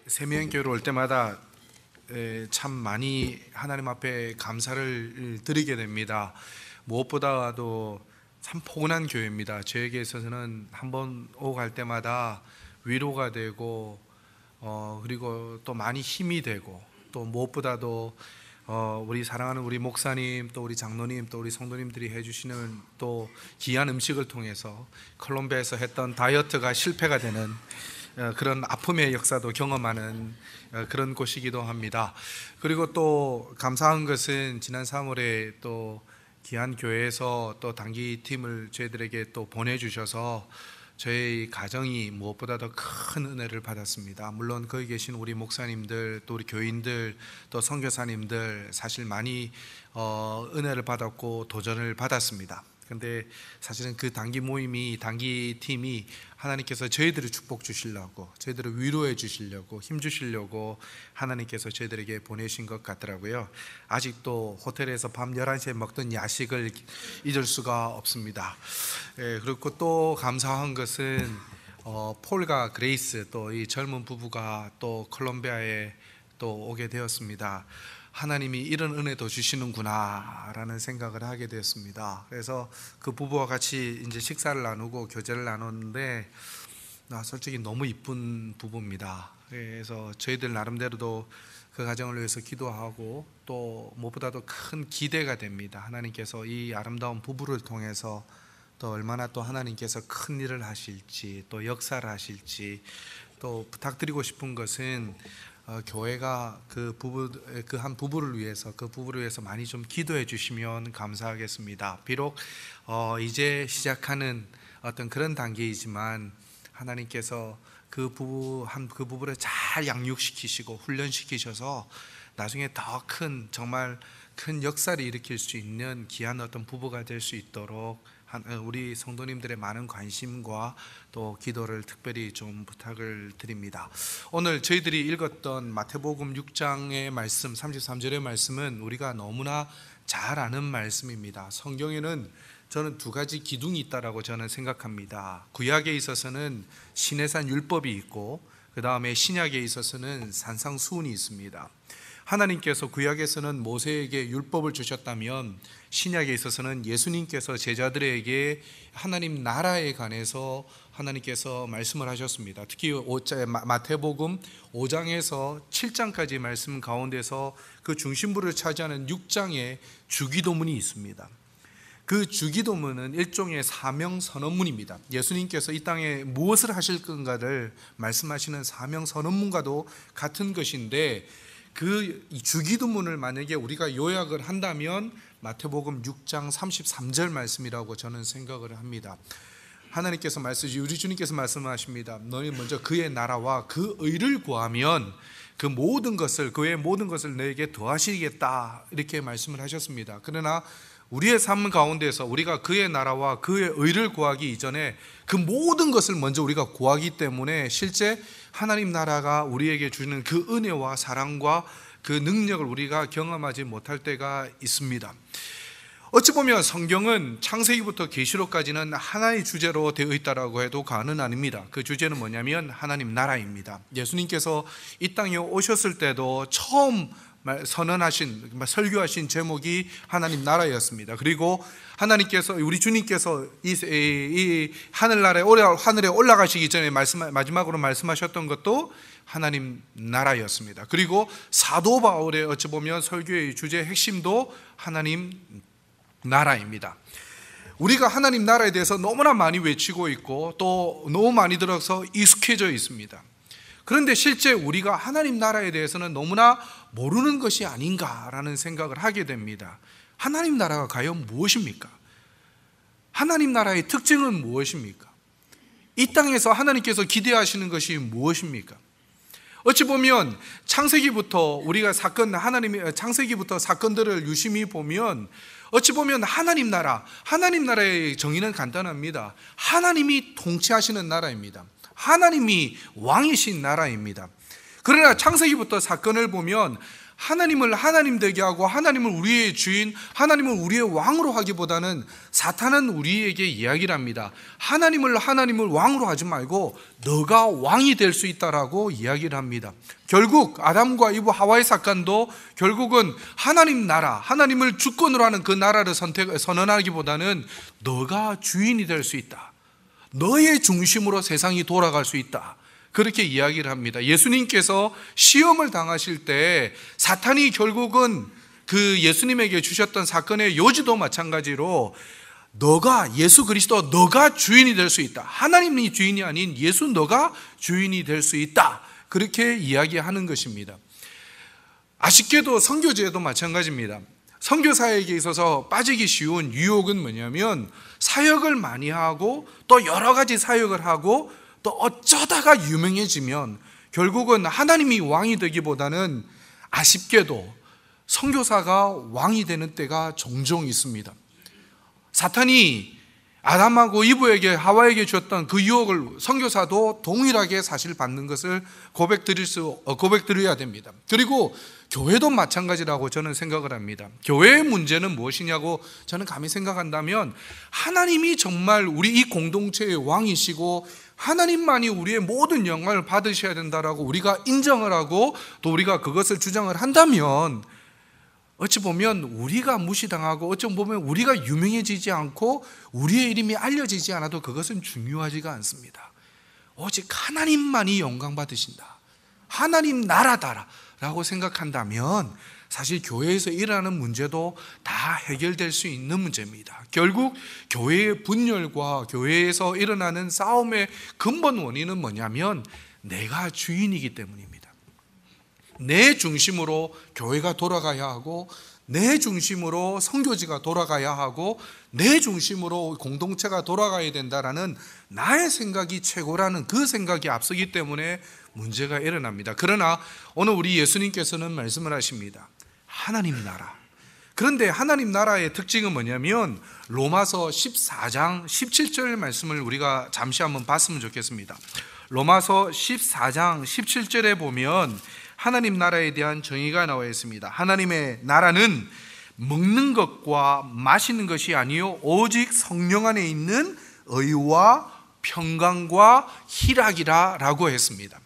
세미연교회로 올 때마다 참 많이 하나님 앞에 감사를 드리게 됩니다. 무엇보다도 참 포근한 교회입니다. 저에게 있어서는 한번 오고 갈 때마다 위로가 되고 그리고 또 많이 힘이 되고, 또 무엇보다도 우리 사랑하는 우리 목사님, 또 우리 장로님, 또 우리 성도님들이 해주시는 또 귀한 음식을 통해서 콜롬비아에서 했던 다이어트가 실패가 되는 그런 아픔의 역사도 경험하는 그런 곳이기도 합니다. 그리고 또 감사한 것은 지난 3월에 또 귀한 교회에서 또 단기팀을 저희들에게 또 보내주셔서 저희 가정이 무엇보다도 큰 은혜를 받았습니다. 물론 거기 계신 우리 목사님들, 또 우리 교인들, 또 선교사님들 사실 많이 은혜를 받았고 도전을 받았습니다. 근데 사실은 그 단기 모임이, 단기 팀이 하나님께서 저희들을 축복 주시려고, 저희들을 위로해 주시려고, 힘 주시려고 하나님께서 저희들에게 보내신 것 같더라고요. 아직도 호텔에서 밤 11시에 먹던 야식을 잊을 수가 없습니다. 그리고 또 감사한 것은 폴과 그레이스, 또 이 젊은 부부가 또 콜롬비아에 또 오게 되었습니다. 하나님이 이런 은혜도 주시는구나 라는 생각을 하게 되었습니다. 그래서 그 부부와 같이 이제 식사를 나누고 교제를 나눴는데 솔직히 너무 이쁜 부부입니다. 그래서 저희들 나름대로도 그 가정을 위해서 기도하고, 또 무엇보다도 큰 기대가 됩니다. 하나님께서 이 아름다운 부부를 통해서 또 얼마나 또 하나님께서 큰 일을 하실지, 또 역사를 하실지. 또 부탁드리고 싶은 것은 교회가 그 한 부부를 위해서 많이 좀 기도해 주시면 감사하겠습니다. 비록 이제 시작하는 어떤 그런 단계이지만 하나님께서 그 부부를 잘 양육시키시고 훈련시키셔서 나중에 더 큰, 정말 큰 역사를 일으킬 수 있는 귀한 어떤 부부가 될 수 있도록 우리 성도님들의 많은 관심과 또 기도를 특별히 좀 부탁을 드립니다. 오늘 저희들이 읽었던 마태복음 6장의 말씀, 33절의 말씀은 우리가 너무나 잘 아는 말씀입니다. 성경에는 저는 두 가지 기둥이 있다라고 저는 생각합니다. 구약에 있어서는 시내산 율법이 있고, 그 다음에 신약에 있어서는 산상수훈이 있습니다. 하나님께서 구약에서는 모세에게 율법을 주셨다면 신약에 있어서는 예수님께서 제자들에게 하나님 나라에 관해서 하나님께서 말씀을 하셨습니다. 특히 마태복음 5장에서 7장까지 말씀 가운데서 그 중심부를 차지하는 6장에 주기도문이 있습니다. 그 주기도문은 일종의 사명선언문입니다. 예수님께서 이 땅에 무엇을 하실 건가를 말씀하시는 사명선언문과도 같은 것인데, 그 주기도문을 만약에 우리가 요약을 한다면 마태복음 6장 33절 말씀이라고 저는 생각을 합니다. 하나님께서 우리 주님께서 말씀하십니다. 너희 먼저 그의 나라와 그 의를 구하면 그의 모든 것을 너에게 더하시겠다, 이렇게 말씀을 하셨습니다. 그러나 우리의 삶 가운데서 우리가 그의 나라와 그의 의를 구하기 이전에 그 모든 것을 먼저 우리가 구하기 때문에 실제 하나님 나라가 우리에게 주는 그 은혜와 사랑과 그 능력을 우리가 경험하지 못할 때가 있습니다. 어찌 보면 성경은 창세기부터 계시록까지는 하나의 주제로 되어 있다라고 해도 과언은 아닙니다. 그 주제는 뭐냐면 하나님 나라입니다. 예수님께서 이 땅에 오셨을 때도 처음 설교하신 제목이 하나님 나라였습니다. 그리고 하나님께서, 우리 주님께서 이 하늘에 올라가시기 전에 마지막으로 말씀하셨던 것도 하나님 나라였습니다. 그리고 사도 바울의 어찌 보면 설교의 주제 핵심도 하나님 나라입니다. 우리가 하나님 나라에 대해서 너무나 많이 외치고 있고, 또 너무 많이 들어서 익숙해져 있습니다. 그런데 실제 우리가 하나님 나라에 대해서는 너무나 모르는 것이 아닌가라는 생각을 하게 됩니다. 하나님 나라가 과연 무엇입니까? 하나님 나라의 특징은 무엇입니까? 이 땅에서 하나님께서 기대하시는 것이 무엇입니까? 어찌 보면 창세기부터 창세기부터 사건들을 유심히 보면 어찌 보면 하나님 나라의 정의는 간단합니다. 하나님이 통치하시는 나라입니다. 하나님이 왕이신 나라입니다. 그러나 창세기부터 사건을 보면 하나님을 하나님 되게 하고 하나님을 우리의 주인, 하나님을 우리의 왕으로 하기보다는 사탄은 우리에게 이야기를 합니다. 하나님을 왕으로 하지 말고 너가 왕이 될 수 있다라고 이야기를 합니다. 결국 아담과 이브 하와의 사건도 결국은 하나님 나라, 하나님을 주권으로 하는 그 나라를 선언하기보다는 너가 주인이 될 수 있다, 너의 중심으로 세상이 돌아갈 수 있다, 그렇게 이야기를 합니다. 예수님께서 시험을 당하실 때 사탄이 결국은 그 예수님에게 주셨던 사건의 요지도 마찬가지로 너가, 예수 그리스도 너가 주인이 될 수 있다, 하나님이 주인이 아닌 예수 너가 주인이 될 수 있다, 그렇게 이야기하는 것입니다. 아쉽게도 선교제도 마찬가지입니다. 선교사에게 있어서 빠지기 쉬운 유혹은 뭐냐면 사역을 많이 하고 또 여러 가지 사역을 하고 또 어쩌다가 유명해지면 결국은 하나님이 왕이 되기보다는 아쉽게도 선교사가 왕이 되는 때가 종종 있습니다. 사탄이 아담하고 이브에게, 하와에게 주었던 그 유혹을 선교사도 동일하게 사실 받는 것을 고백드려야 됩니다. 그리고 교회도 마찬가지라고 저는 생각을 합니다. 교회의 문제는 무엇이냐고 저는 감히 생각한다면 하나님이 정말 우리 이 공동체의 왕이시고 하나님만이 우리의 모든 영광을 받으셔야 된다라고 우리가 인정을 하고 또 우리가 그것을 주장을 한다면 어찌 보면 우리가 무시당하고 어찌 보면 우리가 유명해지지 않고 우리의 이름이 알려지지 않아도 그것은 중요하지가 않습니다. 오직 하나님만이 영광 받으신다, 하나님 나라다라고 생각한다면 사실 교회에서 일어나는 문제도 다 해결될 수 있는 문제입니다. 결국 교회의 분열과 교회에서 일어나는 싸움의 근본 원인은 뭐냐면 내가 주인이기 때문입니다. 내 중심으로 교회가 돌아가야 하고 내 중심으로 선교지가 돌아가야 하고 내 중심으로 공동체가 돌아가야 된다라는 나의 생각이 최고라는 그 생각이 앞서기 때문에 문제가 일어납니다. 그러나 오늘 우리 예수님께서는 말씀을 하십니다. 하나님 나라. 그런데 하나님 나라의 특징은 뭐냐면 로마서 14장 17절 말씀을 우리가 잠시 한번 봤으면 좋겠습니다. 로마서 14장 17절에 보면 하나님 나라에 대한 정의가 나와 있습니다. 하나님의 나라는 먹는 것과 마시는 것이 아니요 오직 성령 안에 있는 의와 평강과 희락이라고 했습니다.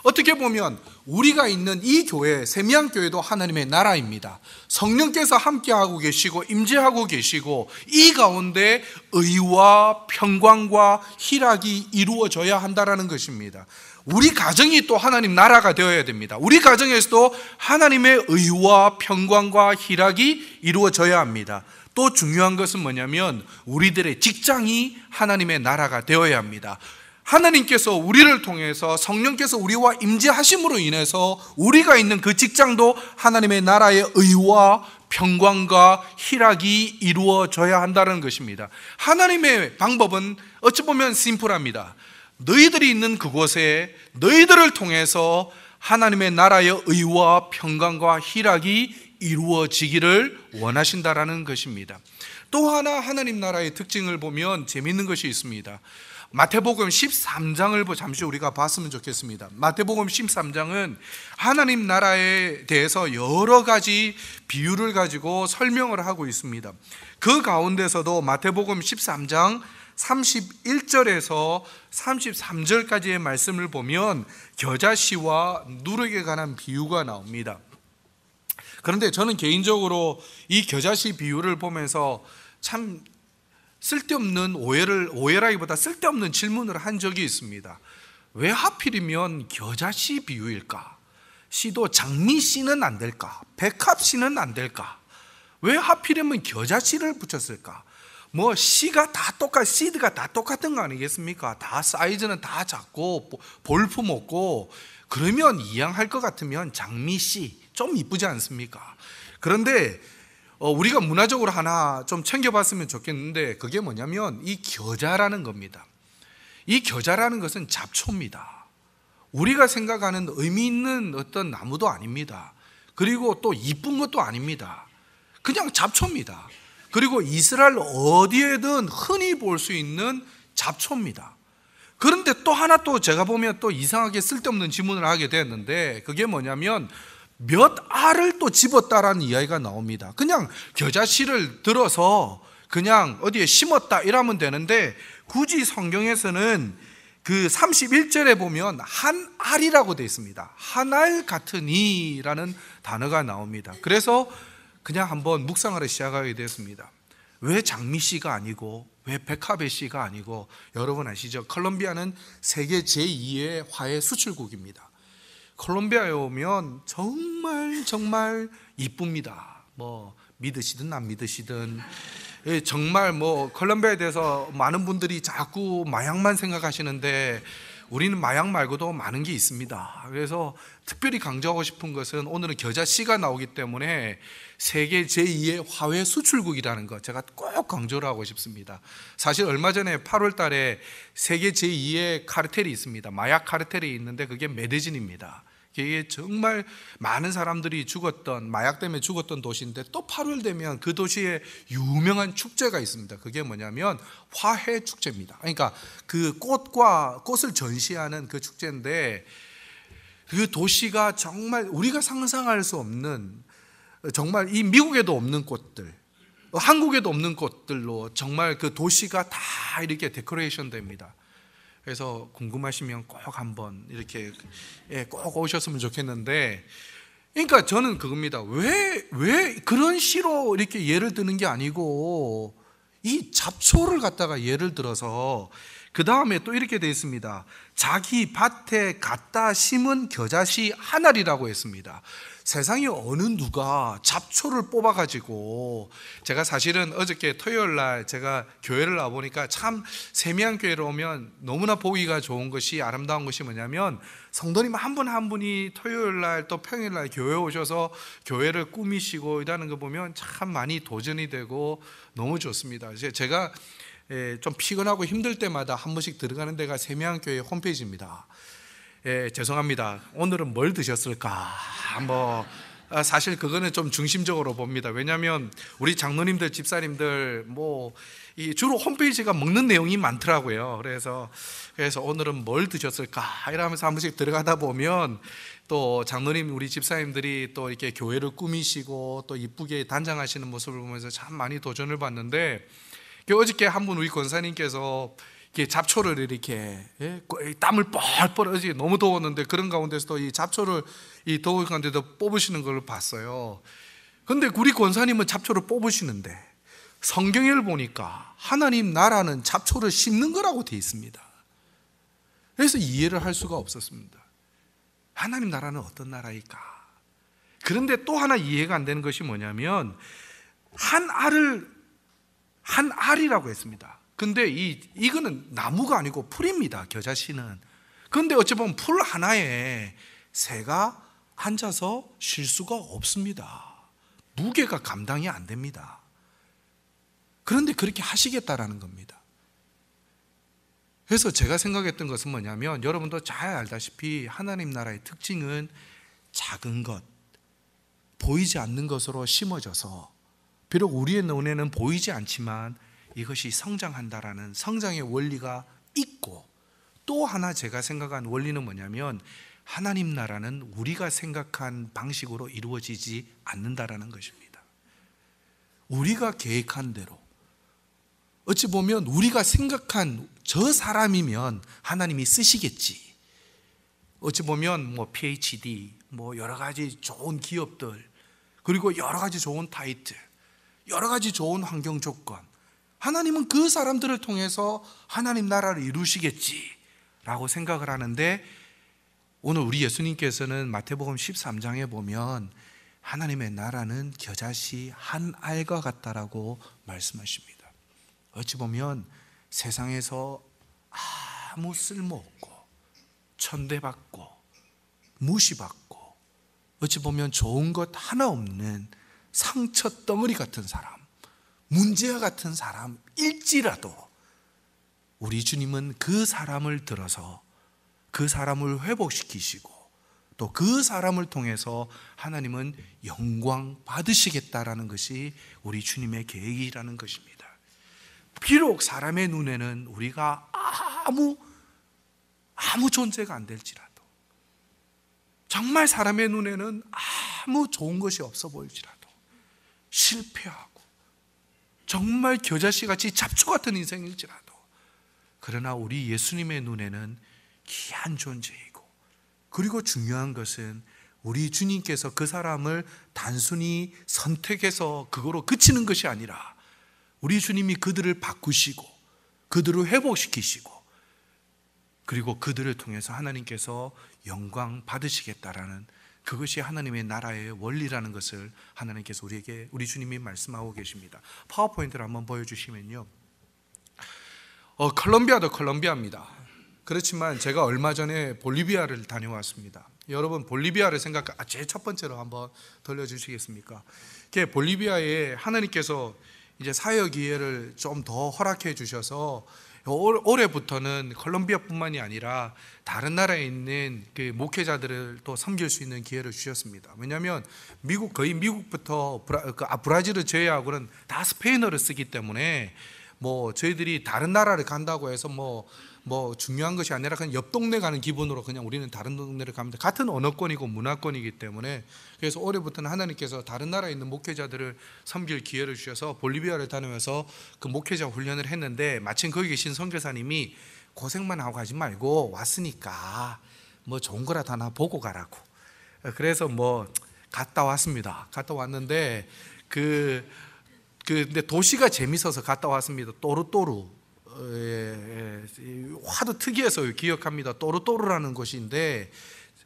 어떻게 보면 우리가 있는 이 교회, 세미양교회도 하나님의 나라입니다. 성령께서 함께하고 계시고 임재하고 계시고 이 가운데 의와 평강과 희락이 이루어져야 한다는 것입니다. 우리 가정이 또 하나님 나라가 되어야 됩니다. 우리 가정에서도 하나님의 의와 평강과 희락이 이루어져야 합니다. 또 중요한 것은 뭐냐면 우리들의 직장이 하나님의 나라가 되어야 합니다. 하나님께서 우리를 통해서 성령께서 우리와 임재하심으로 인해서 우리가 있는 그 직장도 하나님의 나라의 의와 평강과 희락이 이루어져야 한다는 것입니다. 하나님의 방법은 어찌 보면 심플합니다. 너희들이 있는 그곳에 너희들을 통해서 하나님의 나라의 의와 평강과 희락이 이루어지기를 원하신다라는 것입니다. 또 하나 하나님 나라의 특징을 보면 재미있는 것이 있습니다. 마태복음 13장을 잠시 우리가 봤으면 좋겠습니다. 마태복음 13장은 하나님 나라에 대해서 여러 가지 비유를 가지고 설명을 하고 있습니다. 그 가운데서도 마태복음 13장 31절에서 33절까지의 말씀을 보면 겨자씨와 누룩에 관한 비유가 나옵니다. 그런데 저는 개인적으로 이 겨자씨 비유를 보면서 참 쓸데없는 오해라기보다 쓸데없는 질문을 한 적이 있습니다. 왜 하필이면 겨자씨 비유일까? 씨도 장미씨는 안 될까? 백합씨는 안 될까? 왜 하필이면 겨자씨를 붙였을까? 뭐 씨가 다 씨드가 다 똑같은 거 아니겠습니까? 다 사이즈는 다 작고 볼품 없고 그러면 이양할 것 같으면 장미씨 좀 이쁘지 않습니까? 그런데 우리가 문화적으로 하나 좀 챙겨봤으면 좋겠는데 그게 뭐냐면 이 겨자라는 겁니다. 이 겨자라는 것은 잡초입니다. 우리가 생각하는 의미 있는 어떤 나무도 아닙니다. 그리고 또 이쁜 것도 아닙니다. 그냥 잡초입니다. 그리고 이스라엘 어디에든 흔히 볼 수 있는 잡초입니다. 그런데 또 하나 또 제가 보면 또 이상하게 쓸데없는 질문을 하게 됐는데 그게 뭐냐면 몇 알을 또 집었다라는 이야기가 나옵니다. 그냥 겨자씨를 들어서 그냥 어디에 심었다 이러면 되는데, 굳이 성경에서는 그 31절에 보면 한 알이라고 되어 있습니다. 한 알 같으니라는 단어가 나옵니다. 그래서 그냥 한번 묵상을 시작하게 됐습니다. 왜 장미씨가 아니고 왜 백합의씨가 아니고, 여러분 아시죠? 콜롬비아는 세계 제2의 화훼 수출국입니다. 콜롬비아에 오면 정말 이쁩니다. 뭐 믿으시든 안 믿으시든, 정말 콜롬비아에 대해서 많은 분들이 자꾸 마약만 생각하시는데 우리는 마약 말고도 많은 게 있습니다. 그래서 특별히 강조하고 싶은 것은, 오늘은 겨자씨가 나오기 때문에 세계 제2의 화훼 수출국이라는 것, 제가 꼭 강조를 하고 싶습니다. 사실 얼마 전에 8월 달에 세계 제2의 카르텔이 있습니다. 마약 카르텔이 있는데 그게 메데진입니다. 이게 정말 많은 사람들이 죽었던, 마약 때문에 죽었던 도시인데, 또 8월 되면 그 도시에 유명한 축제가 있습니다. 그게 뭐냐면 화훼 축제입니다. 그러니까 그 꽃을 전시하는 그 축제인데, 그 도시가 정말 우리가 상상할 수 없는, 정말 이 미국에도 없는 꽃들, 한국에도 없는 꽃들로 정말 그 도시가 다 이렇게 데코레이션 됩니다. 그래서 궁금하시면 꼭 한번 이렇게 꼭 오셨으면 좋겠는데, 그러니까 저는 그겁니다. 왜 그런 시로 이렇게 예를 드는 게 아니고 이 잡초를 갖다가 예를 들어서, 그 다음에 또 이렇게 되어 있습니다. 자기 밭에 갖다 심은 겨자씨 한 알이라고 했습니다. 세상에 어느 누가 잡초를 뽑아가지고, 제가 사실은 어저께 토요일 날 제가 교회를 나와보니까 참 세미한 교회로 오면 너무나 보기가 좋은 것이, 아름다운 것이 뭐냐면, 성도님 한 분 한 분이 토요일 날 또 평일 날 교회에 오셔서 교회를 꾸미시고 이러는 거 보면 참 많이 도전이 되고 너무 좋습니다. 제가 좀 피곤하고 힘들 때마다 한 번씩 들어가는 데가 세미한 교회 홈페이지입니다. 죄송합니다. 오늘은 뭘 드셨을까? 사실 그거는 좀 중심적으로 봅니다. 왜냐하면 우리 장로님들, 집사님들 주로 홈페이지가 먹는 내용이 많더라고요. 그래서 오늘은 뭘 드셨을까? 이러면서 한 번씩 들어가다 보면, 또 장로님, 우리 집사님들이 또 이렇게 교회를 꾸미시고 또 이쁘게 단장하시는 모습을 보면서 참 많이 도전을 받는데, 어저께 한 분 우리 권사님께서 이렇게 잡초를 이렇게 땀을 뻘뻘, 어제 너무 더웠는데 그런 가운데서도 이 잡초를 이 더운 가운데도 뽑으시는 걸 봤어요. 그런데 우리 권사님은 잡초를 뽑으시는데, 성경을 보니까 하나님 나라는 잡초를 심는 거라고 되어 있습니다. 그래서 이해를 할 수가 없었습니다. 하나님 나라는 어떤 나라일까? 그런데 또 하나 이해가 안 되는 것이 뭐냐면, 한 알이라고 했습니다. 근데 이거는 나무가 아니고 풀입니다. 겨자씨는. 그런데 어찌 보면 풀 하나에 새가 앉아서 쉴 수가 없습니다. 무게가 감당이 안 됩니다. 그런데 그렇게 하시겠다라는 겁니다. 그래서 제가 생각했던 것은 뭐냐면, 여러분도 잘 알다시피 하나님 나라의 특징은 작은 것, 보이지 않는 것으로 심어져서, 비록 우리의 눈에는 보이지 않지만 이것이 성장한다라는 성장의 원리가 있고, 또 하나 제가 생각한 원리는 뭐냐면, 하나님 나라는 우리가 생각한 방식으로 이루어지지 않는다라는 것입니다. 우리가 계획한 대로, 어찌 보면 우리가 생각한 저 사람이면 하나님이 쓰시겠지. 어찌 보면 PhD, 여러 가지 좋은 기업들, 그리고 여러 가지 좋은 타이틀, 여러 가지 좋은 환경 조건, 하나님은 그 사람들을 통해서 하나님 나라를 이루시겠지라고 생각을 하는데, 오늘 우리 예수님께서는 마태복음 13장에 보면 하나님의 나라는 겨자씨 한 알과 같다라고 말씀하십니다. 어찌 보면 세상에서 아무 쓸모없고 천대받고 무시받고, 어찌 보면 좋은 것 하나 없는 상처 덩어리 같은 사람, 문제와 같은 사람일지라도, 우리 주님은 그 사람을 들어서 그 사람을 회복시키시고, 또 그 사람을 통해서 하나님은 영광 받으시겠다라는 것이 우리 주님의 계획이라는 것입니다. 비록 사람의 눈에는 우리가 아무 존재가 안 될지라도, 정말 사람의 눈에는 아무 좋은 것이 없어 보일지라도, 실패하고 정말 겨자씨 같이 잡초 같은 인생일지라도, 그러나 우리 예수님의 눈에는 귀한 존재이고, 그리고 중요한 것은 우리 주님께서 그 사람을 단순히 선택해서 그거로 그치는 것이 아니라 우리 주님이 그들을 바꾸시고 그들을 회복시키시고, 그리고 그들을 통해서 하나님께서 영광 받으시겠다라는, 그것이 하나님의 나라의 원리라는 것을 하나님께서 우리에게, 우리 주님이 말씀하고 계십니다. 파워포인트를 한번 보여주시면요, 콜롬비아도 콜롬비아입니다. 그렇지만 제가 얼마 전에 볼리비아를 다녀왔습니다. 여러분, 볼리비아를 제일 첫 번째로 한번 돌려주시겠습니까? 볼리비아에 하나님께서 이제 사역 기회를 좀 더 허락해 주셔서 올해부터는 콜롬비아뿐만이 아니라 다른 나라에 있는 그 목회자들을 또 섬길 수 있는 기회를 주셨습니다. 왜냐하면 거의 미국부터 브라질을 제외하고는 다 스페인어를 쓰기 때문에 저희들이 다른 나라를 간다고 해서 중요한 것이 아니라 그냥 옆 동네 가는 기분으로 그냥 우리는 다른 동네를 갑니다. 같은 언어권이고 문화권이기 때문에. 그래서 올해부터는 하나님께서 다른 나라에 있는 목회자들을 섬길 기회를 주셔서 볼리비아를 다니면서 그 목회자 훈련을 했는데, 마침 거기 계신 선교사님이 고생만 하고 가지 말고 왔으니까 좋은 거라도 하나 보고 가라고. 그래서 갔다 왔습니다. 갔다 왔는데 근데 도시가 재밌어서 갔다 왔습니다. 또르또르. 화도 특이해서 기억합니다. 또르또르라는 곳인데,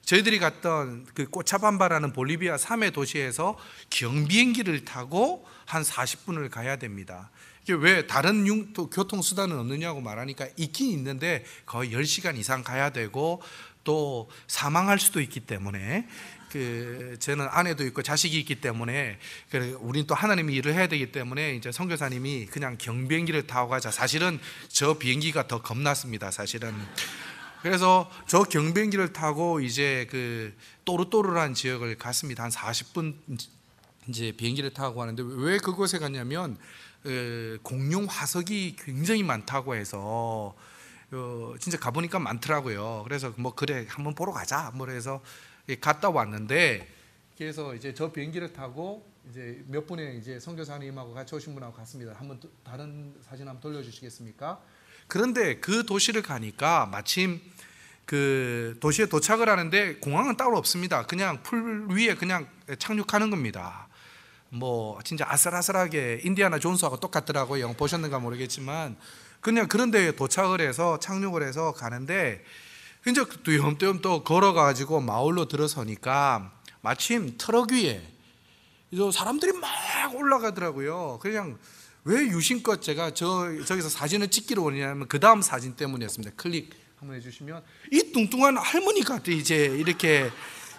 저희들이 갔던 그 코차밤바라는 볼리비아 3회 도시에서 경비행기를 타고 한 40분을 가야 됩니다. 왜 다른 교통수단은 없느냐고 말하니까 있긴 있는데 거의 10시간 이상 가야 되고, 또 사망할 수도 있기 때문에, 저는 아내도 있고 자식이 있기 때문에, 우린 또 하나님이 일을 해야 되기 때문에 이제 선교사님이 그냥 경비행기를 타고 가자. 사실은 저 비행기가 더 겁났습니다, 사실은. 그래서 저 경비행기를 타고 이제 또르또르라는 지역을 갔습니다. 한 40분 이제 비행기를 타고 가는데, 왜 그곳에 갔냐면 공룡 화석이 굉장히 많다고 해서 진짜 가보니까 많더라고요. 그래서 그래 한번 보러 가자 해서 갔다 왔는데, 그래서 이제 저 비행기를 타고 이제 몇 분의 이제 선교사님하고 같이 오신 분하고 갔습니다. 한번 다른 사진 한번 돌려주시겠습니까? 그런데 그 도시를 가니까 마침 그 도시에 도착을 하는데 공항은 따로 없습니다. 그냥 풀 위에 그냥 착륙하는 겁니다. 진짜 아슬아슬하게 인디아나 존스하고 똑같더라고요. 보셨는가 모르겠지만 그냥 그런 데에 도착을 해서 착륙을 해서 가는데, 이제 띄엄띄엄 또 걸어가지고 마을로 들어서니까 마침 트럭 위에 사람들이 막 올라가더라고요. 그냥 왜 유심껏 제가 저기서 사진을 찍기로 원하냐면 그 다음 사진 때문이었습니다. 클릭 한번 해주시면, 이 뚱뚱한 할머니가 이제 이렇게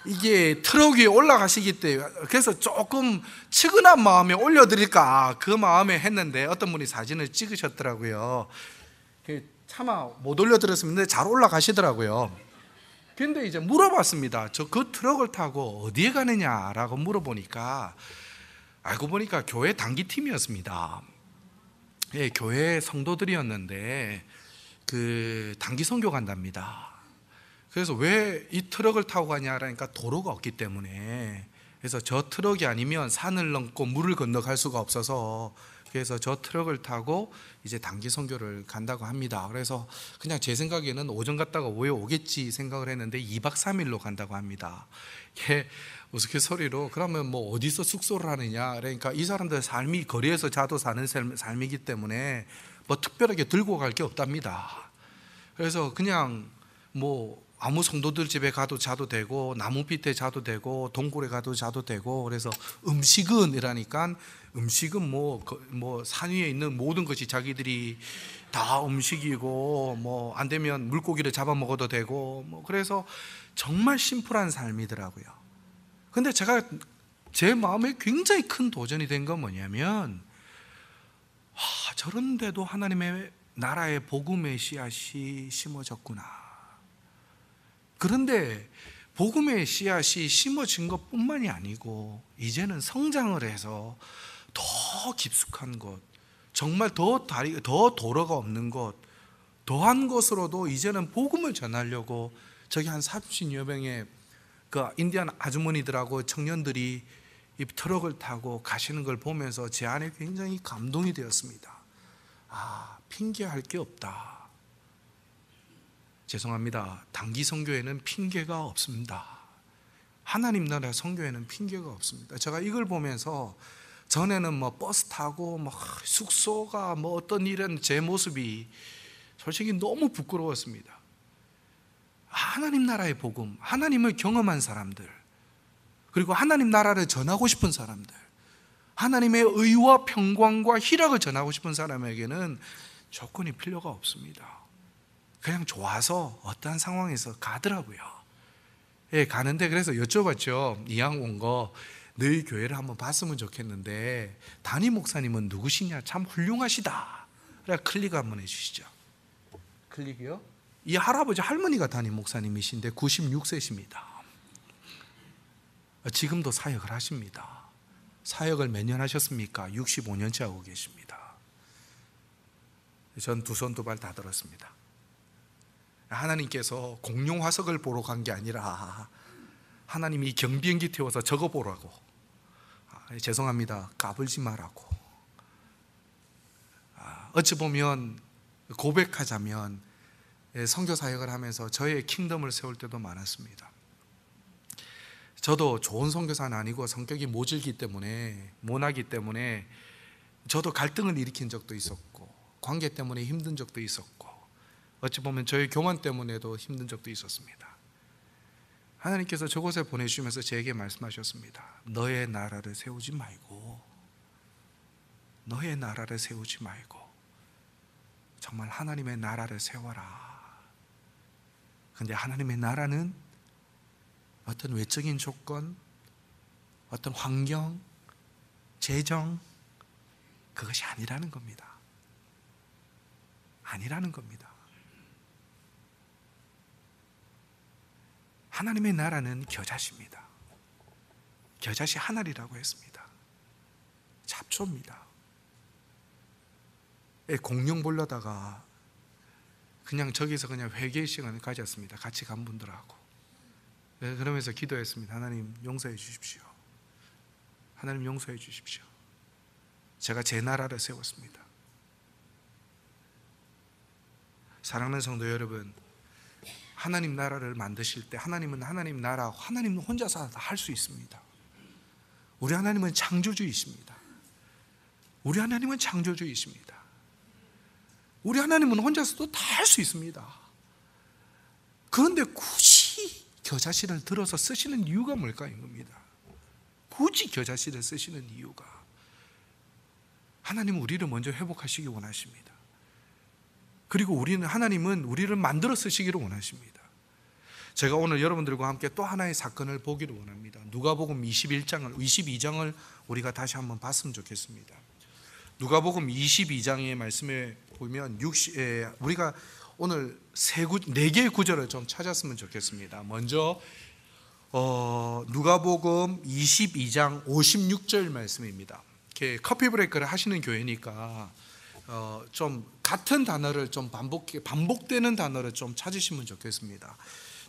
이게 트럭 위에 올라가시기 때문에, 그래서 조금 측은한 마음에 올려드릴까 그 마음에 했는데 어떤 분이 사진을 찍으셨더라고요. 차마 못 올려드렸습니다. 잘 올라가시더라고요. 그런데 이제 물어봤습니다. 그 트럭을 타고 어디에 가느냐라고 물어보니까, 알고 보니까 교회 단기팀이었습니다. 예, 교회 성도들이었는데 단기 선교 간답니다. 그래서 왜 이 트럭을 타고 가냐라니까 도로가 없기 때문에, 그래서 저 트럭이 아니면 산을 넘고 물을 건너갈 수가 없어서, 그래서 저 트럭을 타고 이제 단기 선교를 간다고 합니다. 그래서 그냥 제 생각에는 오전 갔다가 오후에 오겠지 생각을 했는데 2박 3일로 간다고 합니다. 우스갯소리로 그러면 어디서 숙소를 하느냐, 그러니까 이 사람들 삶이 거리에서 자도 사는 삶이기 때문에 특별하게 들고 갈 게 없답니다. 그래서 그냥 아무 성도들 집에 가도 자도 되고, 나무 밑에 자도 되고, 동굴에 가도 자도 되고, 그래서 음식은 이라니까, 음식은 산 위에 있는 모든 것이 자기들이 다 음식이고, 안 되면 물고기를 잡아 먹어도 되고, 그래서 정말 심플한 삶이더라고요. 근데 제 마음에 굉장히 큰 도전이 된 건 뭐냐면, 저런데도 하나님의 나라의 복음의 씨앗이 심어졌구나. 그런데 복음의 씨앗이 심어진 것뿐만이 아니고, 이제는 성장을 해서 더 깊숙한 곳, 정말 더 도로가 없는 곳, 더한 곳으로도 이제는 복음을 전하려고 저기 한 30여 명의 그 인디안 아주머니들하고 청년들이 이 트럭을 타고 가시는 걸 보면서 제 안에 굉장히 감동이 되었습니다. 아, 핑계할 게 없다. 죄송합니다. 단기 선교회는 핑계가 없습니다. 하나님 나라 선교회는 핑계가 없습니다. 제가 이걸 보면서 전에는 뭐 버스 타고 뭐 숙소가 뭐 어떤 이런 제 모습이 솔직히 너무 부끄러웠습니다. 하나님 나라의 복음, 하나님을 경험한 사람들, 그리고 하나님 나라를 전하고 싶은 사람들, 하나님의 의와 평강과 희락을 전하고 싶은 사람에게는 조건이 필요가 없습니다. 그냥 좋아서 어떠한 상황에서 가더라고요. 예, 가는데 그래서 여쭤봤죠. 이왕 온 거 너희 교회를 한번 봤으면 좋겠는데 담임 목사님은 누구시냐? 참 훌륭하시다. 그래 클릭 한번 해주시죠. 클릭이요? 이 할아버지 할머니가 담임 목사님이신데 96세십니다. 지금도 사역을 하십니다. 사역을 몇 년 하셨습니까? 65년째 하고 계십니다. 전 두 손 두 발 다 들었습니다. 하나님께서 공룡 화석을 보러 간 게 아니라 하나님이 경비행기 태워서 저거 보라고, 죄송합니다, 까불지 말라고. 어찌 보면 고백하자면 선교 사역을 하면서 저의 킹덤을 세울 때도 많았습니다. 저도 좋은 선교사는 아니고 성격이 모나기 때문에 저도 갈등을 일으킨 적도 있었고 관계 때문에 힘든 적도 있었고 어찌 보면 저의 교만 때문에도 힘든 적도 있었습니다. 하나님께서 저곳에 보내주시면서 제게 말씀하셨습니다. 너의 나라를 세우지 말고 정말 하나님의 나라를 세워라. 근데 하나님의 나라는 어떤 외적인 조건, 어떤 환경, 재정, 그것이 아니라는 겁니다. 하나님의 나라는 겨자씨입니다. 겨자씨 하늘이라고 했습니다. 잡초입니다. 공룡 보려다가 그냥 저기서 그냥 회개의 시간을 가졌습니다. 같이 간 분들하고. 그러면서 기도했습니다. 하나님 용서해 주십시오. 하나님 용서해 주십시오. 제가 제 나라를 세웠습니다. 사랑하는 성도 여러분, 하나님 나라를 만드실 때 하나님은 하나님 나라, 하나님은 혼자서 다 할 수 있습니다. 우리 하나님은 창조주이십니다. 우리 하나님은 혼자서도 다 할 수 있습니다. 그런데 굳이 겨자씨를 들어서 쓰시는 이유가 뭘까? 이겁니다. 굳이 겨자씨를 쓰시는 이유가, 하나님은 우리를 먼저 회복하시기 원하십니다. 그리고 하나님은 우리를 만들어 쓰시기를 원하십니다. 제가 오늘 여러분들과 함께 또 하나의 사건을 보기를 원합니다. 누가복음 22장을 우리가 다시 한번 봤으면 좋겠습니다. 누가복음 22장의 말씀에 보면 우리가 오늘 4개의 구절을 좀 찾았으면 좋겠습니다. 먼저 누가복음 22장 56절 말씀입니다. 커피 브레이크를 하시는 교회니까 좀 같은 단어를 좀 반복되는 단어를 좀 찾으시면 좋겠습니다.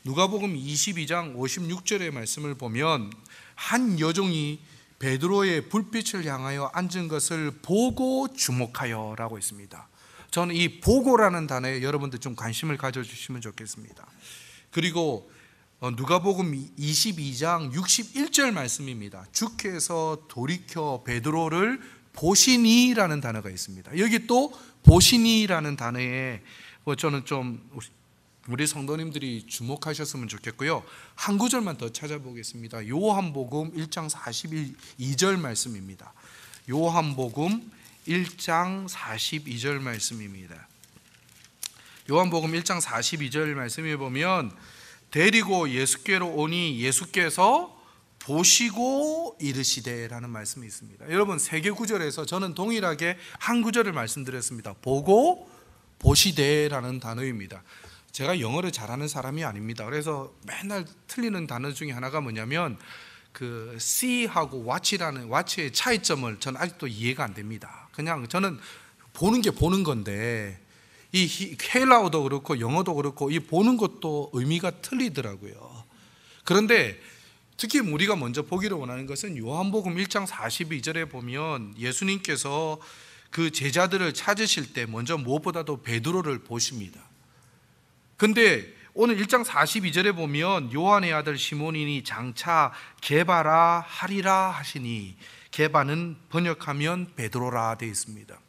누가복음 22장 56절의 말씀을 보면 한 여종이 베드로의 불빛을 향하여 앉은 것을 보고 주목하여 라고 있습니다. 저는 이 보고라는 단어에 여러분들 좀 관심을 가져주시면 좋겠습니다. 그리고 누가복음 22장 61절 말씀입니다. 주께서 돌이켜 베드로를 보시니라는 단어가 있습니다. 여기 또 보시니라는 단어에 저는 좀 우리 성도님들이 주목하셨으면 좋겠고요. 한 구절만 더 찾아보겠습니다. 요한복음 1장 42절 말씀입니다. 요한복음 1장 42절 말씀입니다. 요한복음 1장 42절 말씀에 보면 데리고 예수께로 오니 예수께서 보시고 이르시되라는 말씀이 있습니다. 여러분 3개 구절에서 저는 동일하게 한 구절을 말씀드렸습니다. 보고 보시되라는 단어입니다. 제가 영어를 잘하는 사람이 아닙니다. 그래서 맨날 틀리는 단어 중에 하나가 뭐냐면 그 see하고 watch의 차이점을 저는 아직도 이해가 안 됩니다. 그냥 저는 보는 게 보는 건데 이 헬라어도 그렇고 영어도 그렇고 이 보는 것도 의미가 틀리더라고요. 그런데 특히 우리가 먼저 보기를 원하는 것은 요한복음 1장 42절에 보면 예수님께서 그 제자들을 찾으실 때 먼저 무엇보다도 베드로를 보십니다. 근데 오늘 1장 42절에 보면 요한의 아들 시몬이니 장차 게바라 하리라 하시니, 게바는 번역하면 베드로라 되어 있습니다.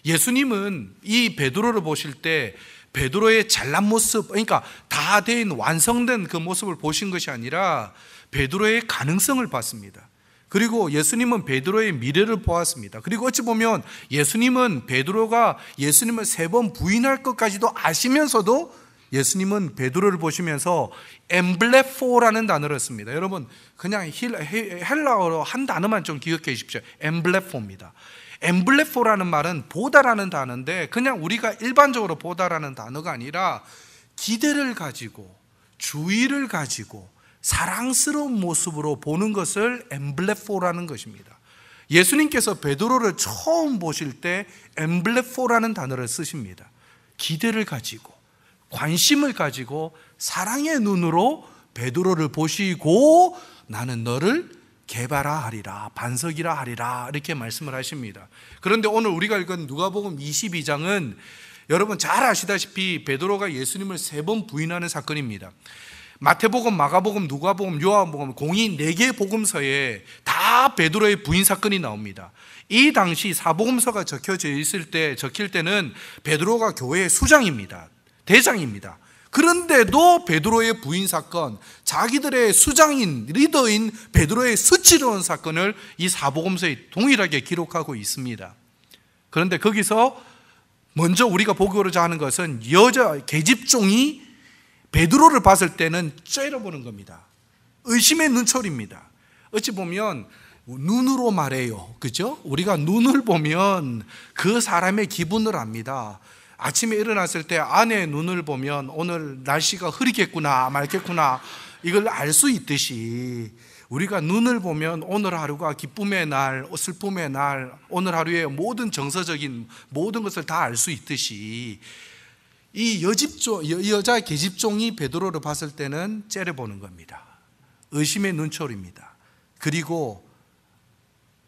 예수님은 이 베드로를 보실 때 베드로의 잘난 모습, 그러니까 다 된 완성된 그 모습을 보신 것이 아니라 베드로의 가능성을 봤습니다. 그리고 예수님은 베드로의 미래를 보았습니다. 그리고 어찌 보면 예수님은 베드로가 예수님을 3번 부인할 것까지도 아시면서도 예수님은 베드로를 보시면서 엠블레포라는 단어를 씁니다. 여러분 그냥 헬라어로 한 단어만 좀 기억해 주십시오. 엠블레포입니다. 엠블레포라는 말은 보다라는 단어인데, 그냥 우리가 일반적으로 보다라는 단어가 아니라 기대를 가지고 주의를 가지고 사랑스러운 모습으로 보는 것을 엠블레포라는 것입니다. 예수님께서 베드로를 처음 보실 때 엠블레포라는 단어를 쓰십니다. 기대를 가지고 관심을 가지고 사랑의 눈으로 베드로를 보시고 나는 너를 게바라 하리라, 반석이라 하리라, 이렇게 말씀을 하십니다. 그런데 오늘 우리가 읽은 누가복음 22장은 여러분 잘 아시다시피 베드로가 예수님을 3번 부인하는 사건입니다. 마태복음, 마가복음, 누가복음, 요한복음 공이 4개 복음서에 다 베드로의 부인 사건이 나옵니다. 이 당시 사복음서가 적힐 때는 베드로가 교회의 수장입니다. 대장입니다. 그런데도 베드로의 부인 사건, 자기들의 수장인 리더인 베드로의 스치러운 사건을 이 사복음서에 동일하게 기록하고 있습니다. 그런데 거기서 먼저 우리가 보고자 하는 것은 여자 계집종이 베드로를 봤을 때는 째려보는 겁니다. 의심의 눈초리입니다. 어찌 보면 눈으로 말해요, 그죠? 우리가 눈을 보면 그 사람의 기분을 압니다. 아침에 일어났을 때 아내의 눈을 보면 오늘 날씨가 흐리겠구나 맑겠구나 이걸 알 수 있듯이, 우리가 눈을 보면 오늘 하루가 기쁨의 날, 슬픔의 날, 오늘 하루의 모든 정서적인 모든 것을 다 알 수 있듯이 이 여자 계집종이 베드로를 봤을 때는 째려보는 겁니다. 의심의 눈초리입니다. 그리고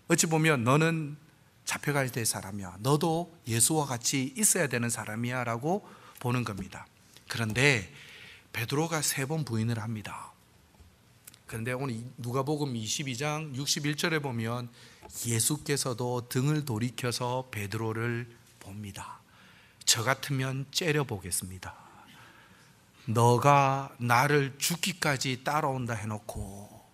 어찌 보면 너는 잡혀갈 때 사람이야, 너도 예수와 같이 있어야 되는 사람이야 라고 보는 겁니다. 그런데 베드로가 3번 부인을 합니다. 그런데 오늘 누가복음 22장 61절에 보면 예수께서도 등을 돌이켜서 베드로를 봅니다. 저 같으면 째려보겠습니다. 너가 나를 죽기까지 따라온다 해놓고,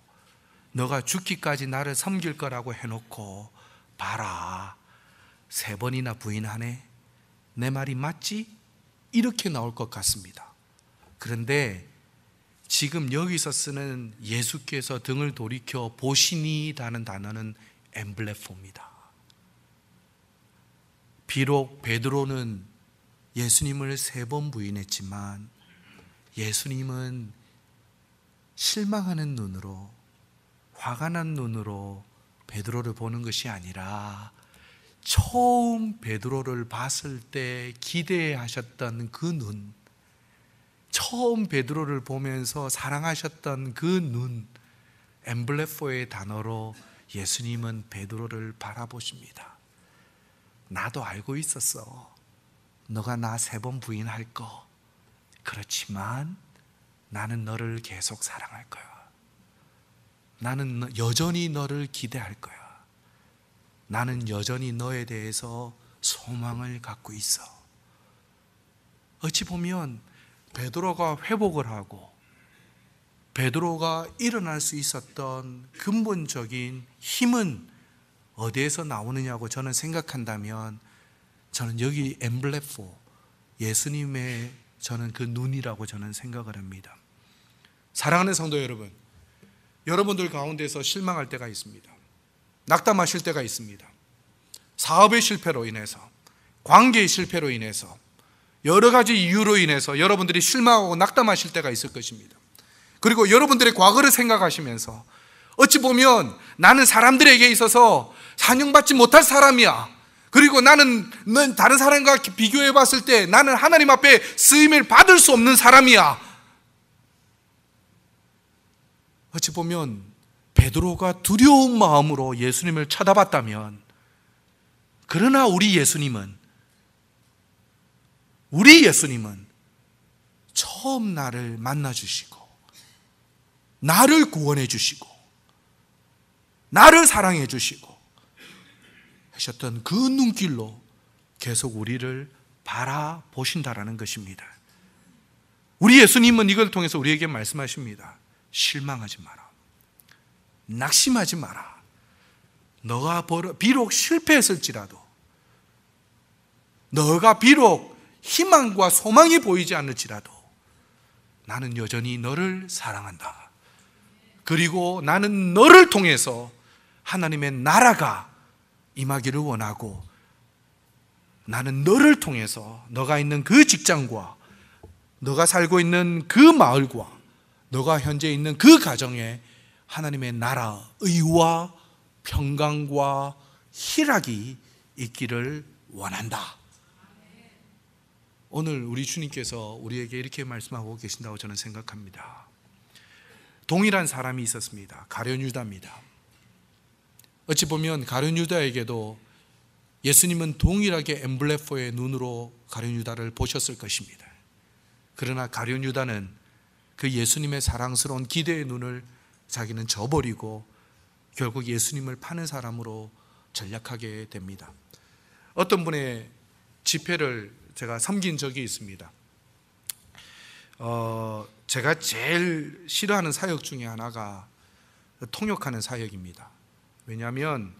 너가 죽기까지 나를 섬길 거라고 해놓고 봐라, 3번이나 부인하네, 내 말이 맞지? 이렇게 나올 것 같습니다. 그런데 지금 여기서 쓰는 예수께서 등을 돌이켜 보시니라는 단어는 엠블레포입니다. 비록 베드로는 예수님을 3번 부인했지만 예수님은 실망하는 눈으로, 화가 난 눈으로 베드로를 보는 것이 아니라 처음 베드로를 봤을 때 기대하셨던 그 눈, 처음 베드로를 보면서 사랑하셨던 그 눈, 엠블레포의 단어로 예수님은 베드로를 바라보십니다. 나도 알고 있었어, 너가 나 3번 부인할 거. 그렇지만 나는 너를 계속 사랑할 거야. 나는 여전히 너를 기대할 거야. 나는 여전히 너에 대해서 소망을 갖고 있어. 어찌 보면 베드로가 회복을 하고 베드로가 일어날 수 있었던 근본적인 힘은 어디에서 나오느냐고 저는 생각한다면, 저는 여기 엠블레포, 예수님의 저는 그 눈이라고 저는 생각을 합니다. 사랑하는 성도 여러분, 여러분들 가운데서 실망할 때가 있습니다. 낙담하실 때가 있습니다. 사업의 실패로 인해서, 관계의 실패로 인해서, 여러 가지 이유로 인해서 여러분들이 실망하고 낙담하실 때가 있을 것입니다. 그리고 여러분들의 과거를 생각하시면서 어찌 보면 나는 사람들에게 있어서 찬양받지 못할 사람이야, 그리고 나는 다른 사람과 비교해 봤을 때 나는 하나님 앞에 쓰임을 받을 수 없는 사람이야, 어찌 보면 베드로가 두려운 마음으로 예수님을 쳐다봤다면, 그러나 우리 예수님은 처음 나를 만나주시고 나를 구원해 주시고 나를 사랑해 주시고 하셨던 그 눈길로 계속 우리를 바라보신다라는 것입니다. 우리 예수님은 이걸 통해서 우리에게 말씀하십니다. 실망하지 마라. 낙심하지 마라. 너가 비록 실패했을지라도, 너가 비록 희망과 소망이 보이지 않을지라도 나는 여전히 너를 사랑한다. 그리고 나는 너를 통해서 하나님의 나라가 임하기를 원하고, 나는 너를 통해서 너가 있는 그 직장과 너가 살고 있는 그 마을과 너가 현재 있는 그 가정에 하나님의 나라, 의와 평강과 희락이 있기를 원한다. 오늘 우리 주님께서 우리에게 이렇게 말씀하고 계신다고 저는 생각합니다. 동일한 사람이 있었습니다. 가룟 유다입니다. 어찌 보면 가룟 유다에게도 예수님은 동일하게 엠블레포의 눈으로 가룟 유다를 보셨을 것입니다. 그러나 가룟 유다는 그 예수님의 사랑스러운 기대의 눈을 자기는 저버리고 결국 예수님을 파는 사람으로 전락하게 됩니다. 어떤 분의 집회를 제가 섬긴 적이 있습니다. 제가 제일 싫어하는 사역 중에 하나가 통역하는 사역입니다. 왜냐하면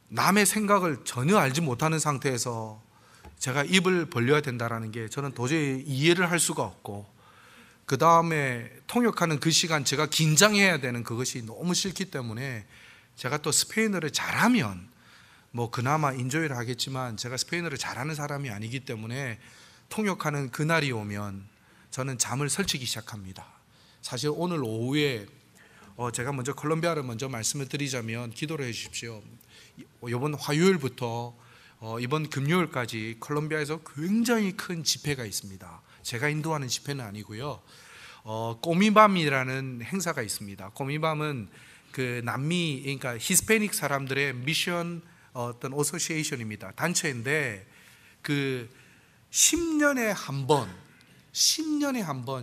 남의 생각을 전혀 알지 못하는 상태에서 제가 입을 벌려야 된다는 게 저는 도저히 이해를 할 수가 없고, 그 다음에 통역하는 그 시간 제가 긴장해야 되는 그것이 너무 싫기 때문에, 제가 또 스페인어를 잘하면 뭐 그나마 인조이를 하겠지만 제가 스페인어를 잘하는 사람이 아니기 때문에 통역하는 그날이 오면 저는 잠을 설치기 시작합니다. 사실 오늘 오후에 제가 먼저 콜롬비아를 먼저 말씀을 드리자면, 기도를 해 주십시오. 이번 화요일부터 이번 금요일까지 콜롬비아에서 굉장히 큰 집회가 있습니다. 제가 인도하는 집회는 아니고요. 꼬미밤이라는 행사가 있습니다. 꼬미밤은 그 남미, 그러니까 히스패닉 사람들의 미션 어떤 어소시에이션입니다. 단체인데 그 10년에 한 번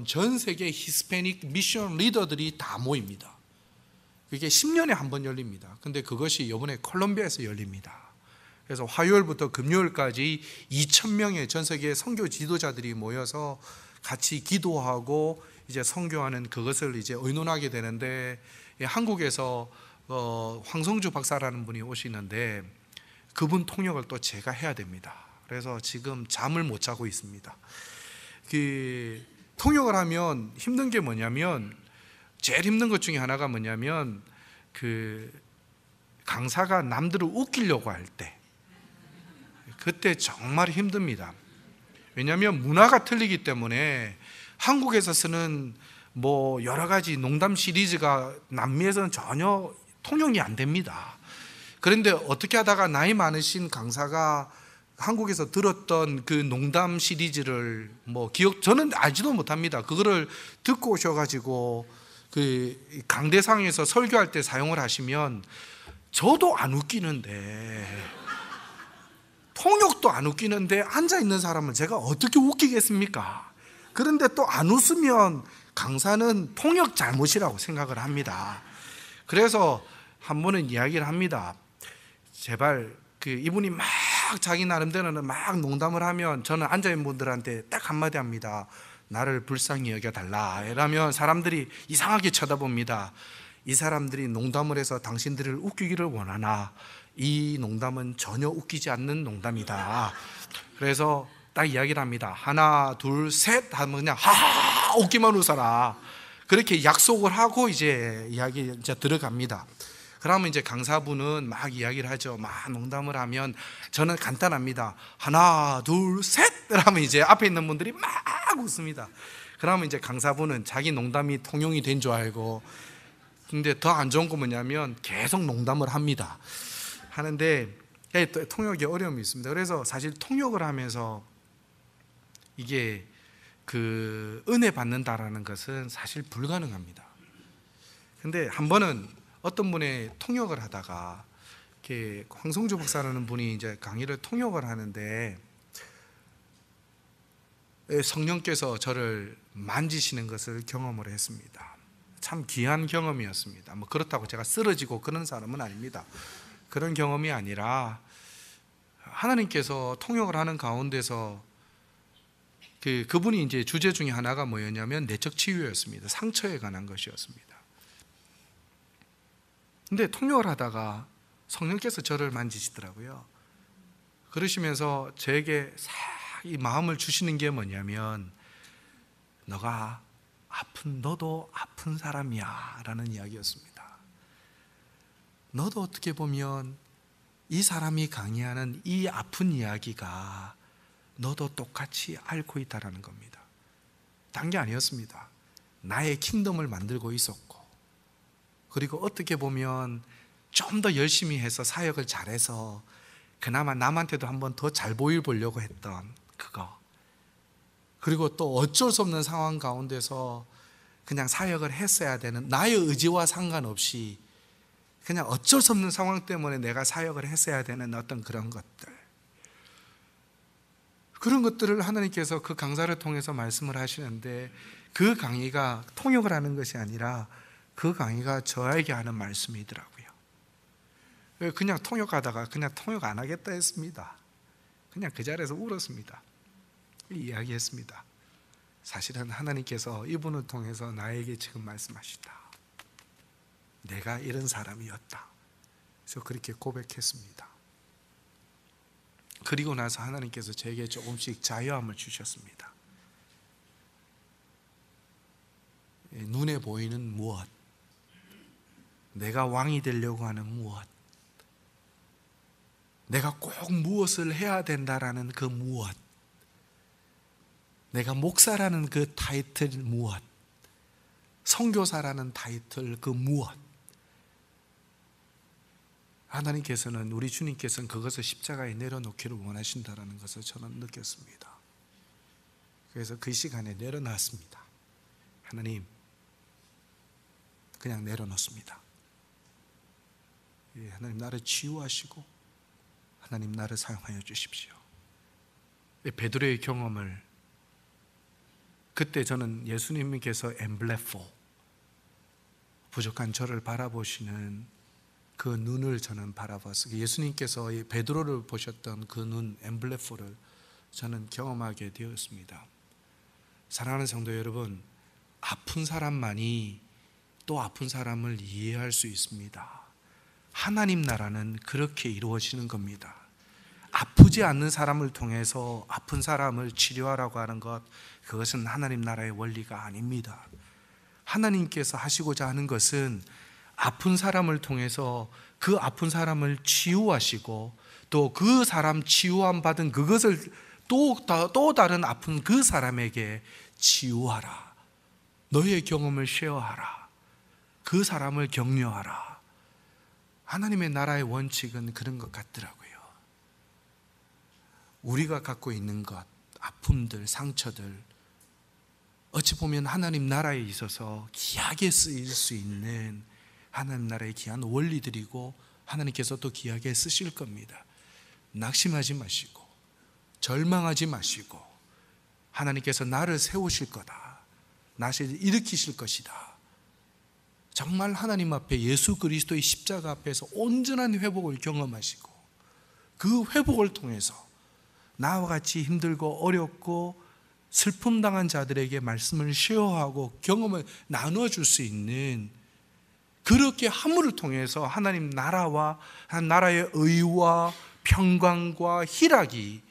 전 세계 히스패닉 미션 리더들이 다 모입니다. 그게 10년에 한 번 열립니다. 근데 그것이 이번에 콜롬비아에서 열립니다. 그래서 화요일부터 금요일까지 2,000명의 전 세계 선교 지도자들이 모여서 같이 기도하고 이제 선교하는 그것을 이제 의논하게 되는데, 한국에서 황성주 박사라는 분이 오시는데 그분 통역을 또 제가 해야 됩니다. 그래서 지금 잠을 못 자고 있습니다. 통역을 하면 힘든 게 뭐냐면, 제일 힘든 것 중에 하나가 뭐냐면 강사가 남들을 웃기려고 할 때, 그때 정말 힘듭니다. 왜냐하면 문화가 틀리기 때문에 한국에서 쓰는 뭐 여러 가지 농담 시리즈가 남미에서는 전혀 통용이 안 됩니다. 그런데 어떻게 하다가 나이 많으신 강사가 한국에서 들었던 그 농담 시리즈를 저는 알지도 못합니다. 그거를 듣고 오셔가지고 그 강대상에서 설교할 때 사용을 하시면 저도 안 웃기는데, 통역도 안 웃기는데 앉아있는 사람은 제가 어떻게 웃기겠습니까? 그런데 또 안 웃으면 강사는 통역 잘못이라고 생각을 합니다. 그래서 한 번은 이야기를 합니다. 제발 이분이 막 자기 나름대로는 막 농담을 하면 저는 앉아있는 분들한테 딱 한마디 합니다. 나를 불쌍히 여겨달라. 이러면 사람들이 이상하게 쳐다봅니다. 이 사람들이 농담을 해서 당신들을 웃기기를 원하나, 이 농담은 전혀 웃기지 않는 농담이다. 그래서 딱 이야기를 합니다. 하나 둘 셋 하면 그냥 하하 웃기만 웃어라. 그렇게 약속을 하고 이제 이야기 이제 들어갑니다. 그러면 이제 강사분은 막 이야기를 하죠. 막 농담을 하면 저는 간단합니다. 하나 둘 셋 하면 이제 앞에 있는 분들이 막 웃습니다. 그러면 이제 강사분은 자기 농담이 통용이 된 줄 알고, 근데 더 안 좋은 건 뭐냐면 계속 농담을 합니다. 하는데 통역에 어려움이 있습니다. 그래서 사실 통역을 하면서 이게 그 은혜 받는다라는 것은 사실 불가능합니다. 근데 한 번은 어떤 분의 통역을 하다가 이렇게 황성주 목사라는 분이 이제 강의를 통역을 하는데 성령께서 저를 만지시는 것을 경험을 했습니다. 참 귀한 경험이었습니다. 뭐 그렇다고 제가 쓰러지고 그런 사람은 아닙니다. 그런 경험이 아니라 하나님께서 통역을 하는 가운데서 그분이 이제 주제 중에 하나가 뭐였냐면 내적 치유였습니다. 상처에 관한 것이었습니다. 근데 통역을 하다가 성령께서 저를 만지시더라고요. 그러시면서 저에게 싹 이 마음을 주시는 게 뭐냐면 너도 아픈 사람이야 라는 이야기였습니다. 너도 어떻게 보면 이 사람이 강의하는 이 아픈 이야기가 너도 똑같이 앓고 있다라는 겁니다. 딴 게 아니었습니다. 나의 킹덤을 만들고 있었고, 그리고 어떻게 보면 좀 더 열심히 해서 사역을 잘해서 그나마 남한테도 한번 더 잘 보이려고 했던 그거, 그리고 또 어쩔 수 없는 상황 가운데서 그냥 사역을 했어야 되는, 나의 의지와 상관없이 그냥 어쩔 수 없는 상황 때문에 내가 사역을 했어야 되는 어떤 그런 것들을 하나님께서 그 강사를 통해서 말씀을 하시는데, 그 강의가 통역을 하는 것이 아니라 그 강의가 저에게 하는 말씀이더라고요. 그냥 통역하다가 그냥 통역 안 하겠다 했습니다. 그냥 그 자리에서 울었습니다. 이야기했습니다. 사실은 하나님께서 이분을 통해서 나에게 지금 말씀하시다. 내가 이런 사람이었다. 그래서 그렇게 고백했습니다. 그리고 나서 하나님께서 제게 조금씩 자유함을 주셨습니다. 눈에 보이는 무엇, 내가 왕이 되려고 하는 무엇, 내가 꼭 무엇을 해야 된다라는 그 무엇, 내가 목사라는 그 타이틀 무엇, 선교사라는 타이틀 그 무엇, 하나님께서는, 우리 주님께서는 그것을 십자가에 내려놓기를 원하신다라는 것을 저는 느꼈습니다. 그래서 그 시간에 내려놨습니다. 하나님, 그냥 내려놓습니다. 하나님, 나를 치유하시고 하나님, 나를 사용하여 주십시오. 베드로의 경험을, 그때 저는 예수님께서 엠블레포, 부족한 저를 바라보시는 그 눈을 저는 바라봤어요. 예수님께서 베드로를 보셨던 그 눈, 엠블레포를 저는 경험하게 되었습니다. 사랑하는 성도 여러분, 아픈 사람만이 또 아픈 사람을 이해할 수 있습니다. 하나님 나라는 그렇게 이루어지는 겁니다. 아프지 않는 사람을 통해서 아픈 사람을 치료하라고 하는 것, 그것은 하나님 나라의 원리가 아닙니다. 하나님께서 하시고자 하는 것은 아픈 사람을 통해서 그 아픈 사람을 치유하시고, 또 그 사람 치유함 받은 그것을 또 다른 아픈 그 사람에게 치유하라, 너의 경험을 쉐어하라, 그 사람을 격려하라. 하나님의 나라의 원칙은 그런 것 같더라고요. 우리가 갖고 있는 것, 아픔들, 상처들, 어찌 보면 하나님 나라에 있어서 귀하게 쓰일 수 있는 하나님 나라의 귀한 원리들이고, 하나님께서 또 귀하게 쓰실 겁니다. 낙심하지 마시고 절망하지 마시고, 하나님께서 나를 세우실 거다, 나를 일으키실 것이다. 정말 하나님 앞에 예수 그리스도의 십자가 앞에서 온전한 회복을 경험하시고, 그 회복을 통해서 나와 같이 힘들고 어렵고 슬픔 당한 자들에게 말씀을 쉐어하고 경험을 나눠줄 수 있는, 그렇게 함을 통해서 하나님 나라와 나라의 의와 평강과 희락이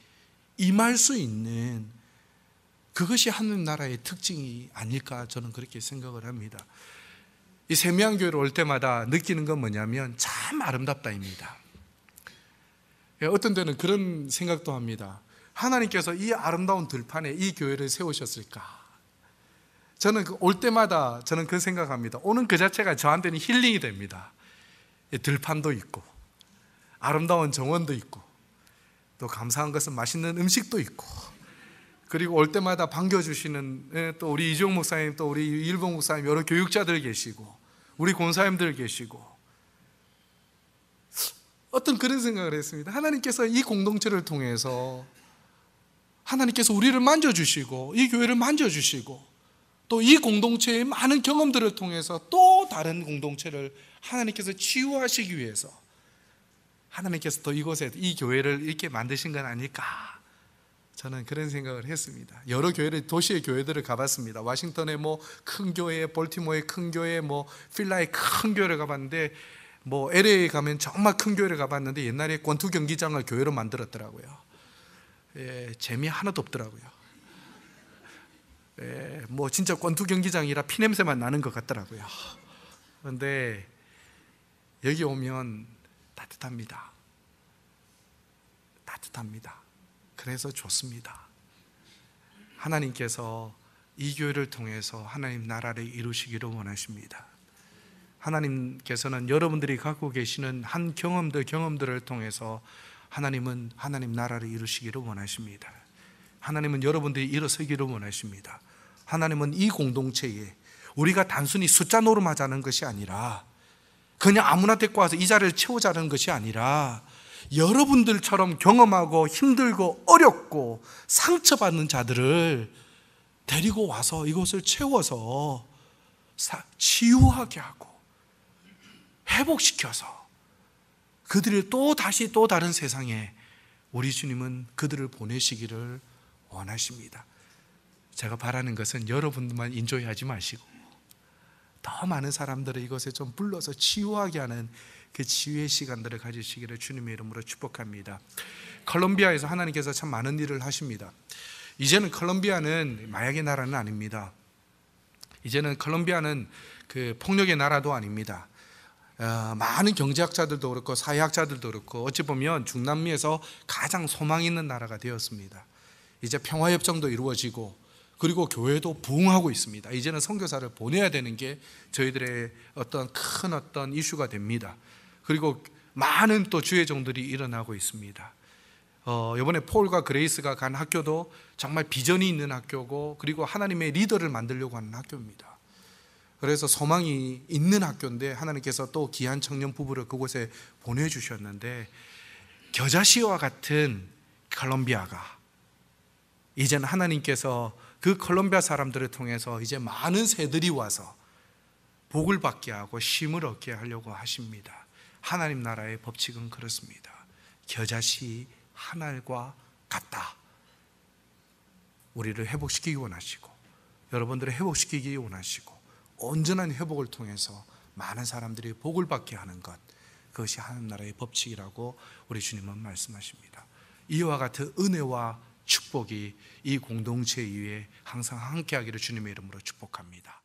임할 수 있는, 그것이 하나님 나라의 특징이 아닐까, 저는 그렇게 생각을 합니다. 이 세미양교회로 올 때마다 느끼는 건 뭐냐면 참 아름답다입니다. 어떤 때는 그런 생각도 합니다. 하나님께서 이 아름다운 들판에 이 교회를 세우셨을까? 저는 올 때마다 저는 그 생각합니다. 오는 그 자체가 저한테는 힐링이 됩니다. 들판도 있고 아름다운 정원도 있고, 또 감사한 것은 맛있는 음식도 있고, 그리고 올 때마다 반겨주시는 또 우리 이종 목사님, 또 우리 일본 목사님, 여러 교육자들 계시고 우리 권사님들 계시고, 어떤 그런 생각을 했습니다. 하나님께서 이 공동체를 통해서 하나님께서 우리를 만져주시고 이 교회를 만져주시고 또 이 공동체의 많은 경험들을 통해서 또 다른 공동체를 하나님께서 치유하시기 위해서 하나님께서 또 이곳에 이 교회를 이렇게 만드신 건 아닐까, 저는 그런 생각을 했습니다. 여러 교회를, 도시의 교회들을 가봤습니다. 워싱턴의 뭐 큰 교회, 볼티모어의 큰 교회, 뭐 필라의 큰 교회를 가봤는데, 뭐 LA에 가면 정말 큰 교회를 가봤는데 옛날에 권투 경기장을 교회로 만들었더라고요. 재미 하나도 없더라고요. 뭐 진짜 권투 경기장이라 피냄새만 나는 것 같더라고요. 그런데 여기 오면 따뜻합니다. 따뜻합니다. 그래서 좋습니다. 하나님께서 이 교회를 통해서 하나님 나라를 이루시기를 원하십니다. 하나님께서는 여러분들이 갖고 계시는 한 경험들을 통해서 하나님은 하나님 나라를 이루시기를 원하십니다. 하나님은 여러분들이 일어서기를 원하십니다. 하나님은 이 공동체에 우리가 단순히 숫자 노름하자는 것이 아니라 그냥 아무나 데리고 와서 이 자리를 채우자는 것이 아니라 여러분들처럼 경험하고 힘들고 어렵고 상처받는 자들을 데리고 와서 이곳을 채워서 치유하게 하고 회복시켜서 그들을 또 다시 또 다른 세상에 우리 주님은 그들을 보내시기를 원하십니다. 제가 바라는 것은 여러분들만 인조하지 마시고 더 많은 사람들을 이것에 좀 불러서 치유하게 하는 그 치유의 시간들을 가지시기를 주님의 이름으로 축복합니다. 콜롬비아에서 하나님께서 참 많은 일을 하십니다. 이제는 콜롬비아는 마약의 나라는 아닙니다. 이제는 콜롬비아는 그 폭력의 나라도 아닙니다. 많은 경제학자들도 그렇고 사회학자들도 그렇고 어찌 보면 중남미에서 가장 소망 있는 나라가 되었습니다. 이제 평화협정도 이루어지고 그리고 교회도 부흥하고 있습니다. 이제는 선교사를 보내야 되는 게 저희들의 큰 이슈가 됩니다. 그리고 많은 또 주의 종들이 일어나고 있습니다. 이번에 폴과 그레이스가 간 학교도 정말 비전이 있는 학교고 그리고 하나님의 리더를 만들려고 하는 학교입니다. 그래서 소망이 있는 학교인데 하나님께서 또 귀한 청년 부부를 그곳에 보내주셨는데 겨자씨와 같은 콜롬비아가 이제는 하나님께서 그 콜롬비아 사람들을 통해서 이제 많은 새들이 와서 복을 받게 하고 쉼을 얻게 하려고 하십니다. 하나님 나라의 법칙은 그렇습니다. 겨자씨 한 알과 같다. 우리를 회복시키기 원하시고 여러분들을 회복시키기 원하시고 온전한 회복을 통해서 많은 사람들이 복을 받게 하는 것, 그것이 하나님 나라의 법칙이라고 우리 주님은 말씀하십니다. 이와 같은 은혜와 축복이 이 공동체 위에 항상 함께하기를 주님의 이름으로 축복합니다.